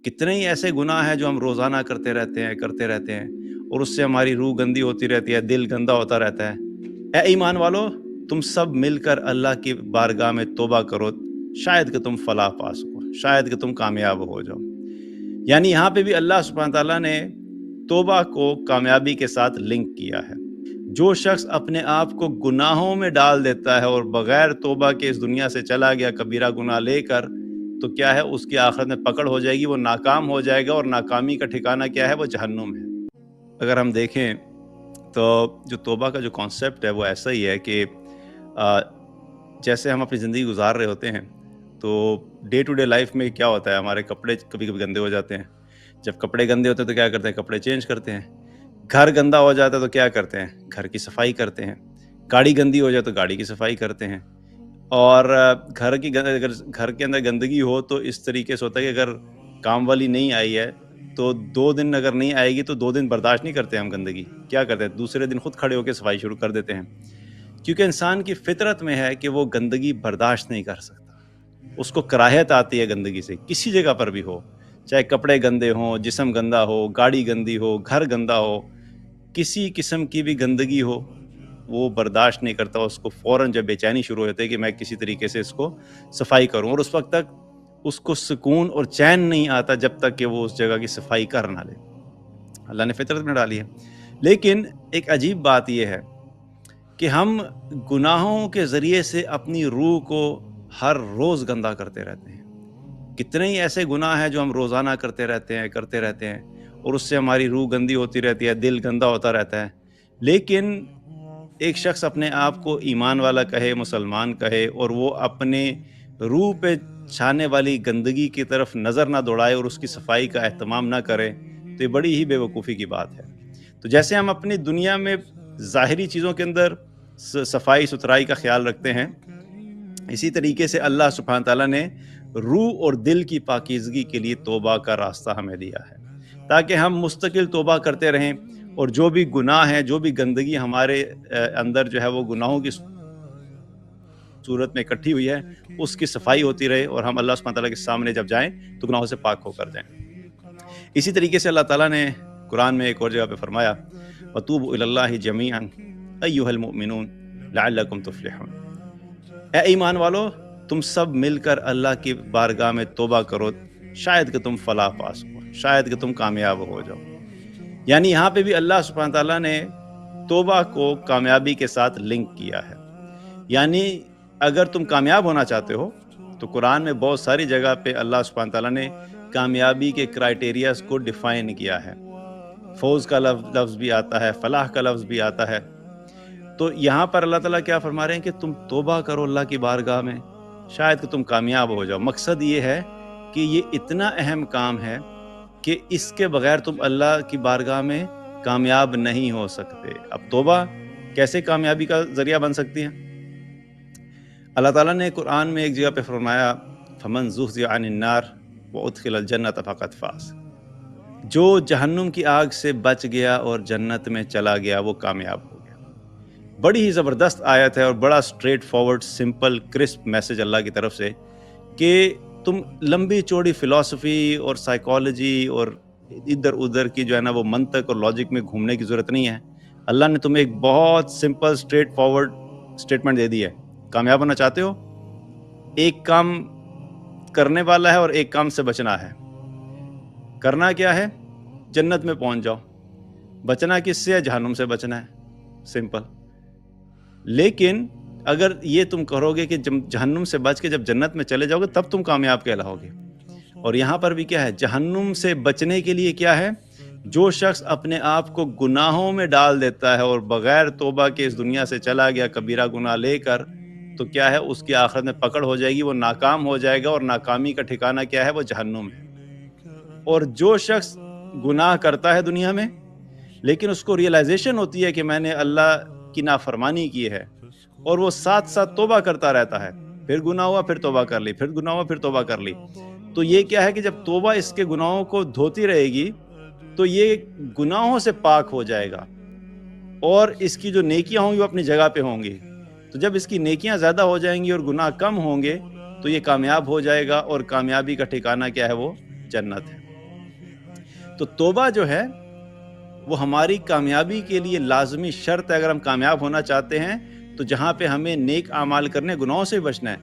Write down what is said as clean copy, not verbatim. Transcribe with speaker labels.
Speaker 1: کتنے ہی ایسے گناہ ہیں جو ہم روزانہ کرتے رہتے ہیں اور اس سے ہماری روح گندی ہوتی رہتی ہے، دل گندا ہوتا رہتا ہے۔ اے ایمان والو، تم سب مل کر اللہ کی بارگاہ میں توبہ کرو، شاید کہ تم فلاح پا سکو، شاید کہ تم کامیاب ہو جاؤ۔ یعنی یہاں پہ بھی اللہ سبحانہ تعالیٰ نے توبہ کو کامیابی کے ساتھ لنک کیا ہے۔ جو شخص اپنے آپ کو گناہوں میں ڈال دیتا ہے اور بغیر توبہ کے اس دنیا سے چلا گیا کبیرہ گناہ لے کر، تو کیا ہے، اس کی آخرت میں پکڑ ہو جائے گی، وہ ناکام ہو جائے گا، اور ناکامی کا ٹھکانہ کیا ہے؟ وہ جہنم ہے۔ اگر ہم دیکھیں تو جو توبہ کا جو کانسیپٹ ہے وہ ایسا ہی ہے کہ جیسے ہم اپنی زندگی گزار رہے ہوتے ہیں تو ڈے ٹو ڈے لائف میں کیا ہوتا ہے، ہمارے کپڑے کبھی کبھی گندے ہو جاتے ہیں۔ جب کپڑے گندے ہوتے ہیں تو کیا کرتے ہیں؟ کپڑے چینج کرتے ہیں۔ گھر گندا ہو جاتا ہے تو کیا کرتے ہیں؟ گھر کی صفائی کرتے ہیں۔ گاڑی گندی ہو جائے تو گاڑی کی صفائی کرتے ہیں۔ اور اگر گھر کے اندر گندگی ہو تو اس طریقے سے ہوتا ہے کہ اگر کام والی نہیں آئی ہے تو 2 دن اگر نہیں آئے گی تو 2 دن برداشت نہیں کرتے ہم گندگی، کیا کرتے ہیں؟ دوسرے دن خود کھڑے ہو کے صفائی شروع کر دیتے ہیں، کیونکہ انسان کی فطرت میں ہے کہ وہ گندگی برداشت نہیں کر سکتا، اس کو کراہیت آتی ہے گندگی سے، کسی جگہ پر بھی ہو، چاہے کپڑے گندے ہوں، جسم گندا ہو، گاڑی گندی ہو، گھر گندا ہو، کسی قسم کی بھی گندگی ہو وہ برداشت نہیں کرتا، اس کو فوراً جب بے چینی شروع ہوتی ہے کہ میں کسی طریقے سے اس کو صفائی کروں، اور اس وقت تک اس کو سکون اور چین نہیں آتا جب تک کہ وہ اس جگہ کی صفائی کر نہ لے۔ اللہ نے فطرت میں ڈالی ہے۔ لیکن ایک عجیب بات یہ ہے کہ ہم گناہوں کے ذریعے سے اپنی روح کو ہر روز گندا کرتے رہتے ہیں۔ کتنے ہی ایسے گناہ ہیں جو ہم روزانہ کرتے رہتے ہیں اور اس سے ہماری روح گندی ہوتی رہتی ہے، دل گندا ہوتا رہتا ہے۔ لیکن ایک شخص اپنے آپ کو ایمان والا کہے، مسلمان کہے، اور وہ اپنے روح پہ چھانے والی گندگی کی طرف نظر نہ دوڑائے اور اس کی صفائی کا اہتمام نہ کرے، تو یہ بڑی ہی بے وقوفی کی بات ہے۔ تو جیسے ہم اپنی دنیا میں ظاہری چیزوں کے اندر صفائی ستھرائی کا خیال رکھتے ہیں، اسی طریقے سے اللہ سبحانہ تعالیٰ نے روح اور دل کی پاکیزگی کے لیے توبہ کا راستہ ہمیں دیا ہے، تاکہ ہم مستقل توبہ کرتے رہیں، اور جو بھی گناہ ہے، جو بھی گندگی ہمارے اندر جو ہے وہ گناہوں کی صورت میں اکٹھی ہوئی ہے، اس کی صفائی ہوتی رہے، اور ہم اللہ سبحانہ تعالیٰ کے سامنے جب جائیں تو گناہوں سے پاک ہو کر جائیں۔ اسی طریقے سے اللہ تعالیٰ نے قرآن میں ایک اور جگہ پہ فرمایا، وَتُوبُوا إِلَى اللَّهِ جَمِيعًا أَيُّهَا الْمُؤْمِنُونَ لَعَلَّكُمْ تُفْلِحُونَ۔ اے ایمان والو، تم سب مل کر اللہ کی بارگاہ میں توبہ کرو، شاید کہ تم فلاح پا سکو، شاید کہ تم کامیاب ہو جاؤ۔ یعنی یہاں پہ بھی اللہ سبحانہ تعالیٰ نے توبہ کو کامیابی کے ساتھ لنک کیا ہے۔ یعنی اگر تم کامیاب ہونا چاہتے ہو تو قرآن میں بہت ساری جگہ پہ اللہ سبحانہ تعالیٰ نے کامیابی کے کرائیٹیریاز کو ڈیفائن کیا ہے۔ فوز کا لفظ بھی آتا ہے، فلاح کا لفظ بھی آتا ہے۔ تو یہاں پر اللہ تعالیٰ کیا فرما رہے ہیں کہ تم توبہ کرو اللہ کی بارگاہ میں، شاید کہ تم کامیاب ہو جاؤ۔ مقصد یہ ہے کہ یہ اتنا اہم کام ہے کہ اس کے بغیر تم اللہ کی بارگاہ میں کامیاب نہیں ہو سکتے۔ اب توبہ کیسے کامیابی کا ذریعہ بن سکتی ہے؟ اللہ تعالیٰ نے قرآن میں ایک جگہ پہ فرمایا، فَمَنْ زُحْزِحَ عَنِ النَّارِ وَأُدْخِلَ الْجَنَّةَ فَقَدْ فَازَ۔ جو جہنم کی آگ سے بچ گیا اور جنت میں چلا گیا وہ کامیاب ہو گیا۔ بڑی ہی زبردست آیت ہے اور بڑا straightforward, simple, crisp message اللہ کی طرف سے، کہ تم لمبی چوڑی فلسفی اور سائیکالوجی اور ادھر ادھر کی جو ہے نا وہ منطق اور لاجک میں گھومنے کی ضرورت نہیں ہے۔ اللہ نے تمہیں ایک بہت سمپل اسٹریٹ فارورڈ اسٹیٹمنٹ دے دی ہے۔ کامیاب ہونا چاہتے ہو؟ ایک کام کرنے والا ہے اور ایک کام سے بچنا ہے۔ کرنا کیا ہے؟ جنت میں پہنچ جاؤ۔ بچنا کس سے ہے؟ جہنم سے بچنا ہے، سمپل۔ لیکن اگر یہ تم کرو گے کہ جب جہنم سے بچ کے جب جنت میں چلے جاؤ گے تب تم کامیاب کہلاؤ گے۔ اور یہاں پر بھی کیا ہے؟ جہنم سے بچنے کے لیے کیا ہے؟ جو شخص اپنے آپ کو گناہوں میں ڈال دیتا ہے اور بغیر توبہ کے اس دنیا سے چلا گیا کبیرہ گناہ لے کر، تو کیا ہے؟ اس کی آخرت میں پکڑ ہو جائے گی، وہ ناکام ہو جائے گا، اور ناکامی کا ٹھکانہ کیا ہے؟ وہ جہنم ہے۔ اور جو شخص گناہ کرتا ہے دنیا میں لیکن اس کو ریئلائزیشن ہوتی ہے کہ میں نے اللہ کی نافرمانی کی ہے، اور وہ ساتھ ساتھ توبہ کرتا رہتا ہے، پھر گناہ ہوا پھر توبہ کر لی، پھر گناہ ہوا پھر توبہ کر لی، تو یہ کیا ہے کہ جب توبہ اس کے گناہوں کو دھوتی رہے گی تو یہ گناہوں سے پاک ہو جائے گا، اور اس کی جو نیکیاں ہوں گی وہ اپنی جگہ پہ ہوں گی۔ تو جب اس کی نیکیاں زیادہ ہو جائیں گی اور گناہ کم ہوں گے تو یہ کامیاب ہو جائے گا، اور کامیابی کا ٹھکانہ کیا ہے؟ وہ جنت ہے۔ تو توبہ جو ہے وہ ہماری کامیابی کے لیے لازمی شرط ہے. اگر ہم کامیاب ہونا چاہتے ہیں تو جہاں پہ ہمیں نیک اعمال کرنے، گناہوں سے بچنا ہے.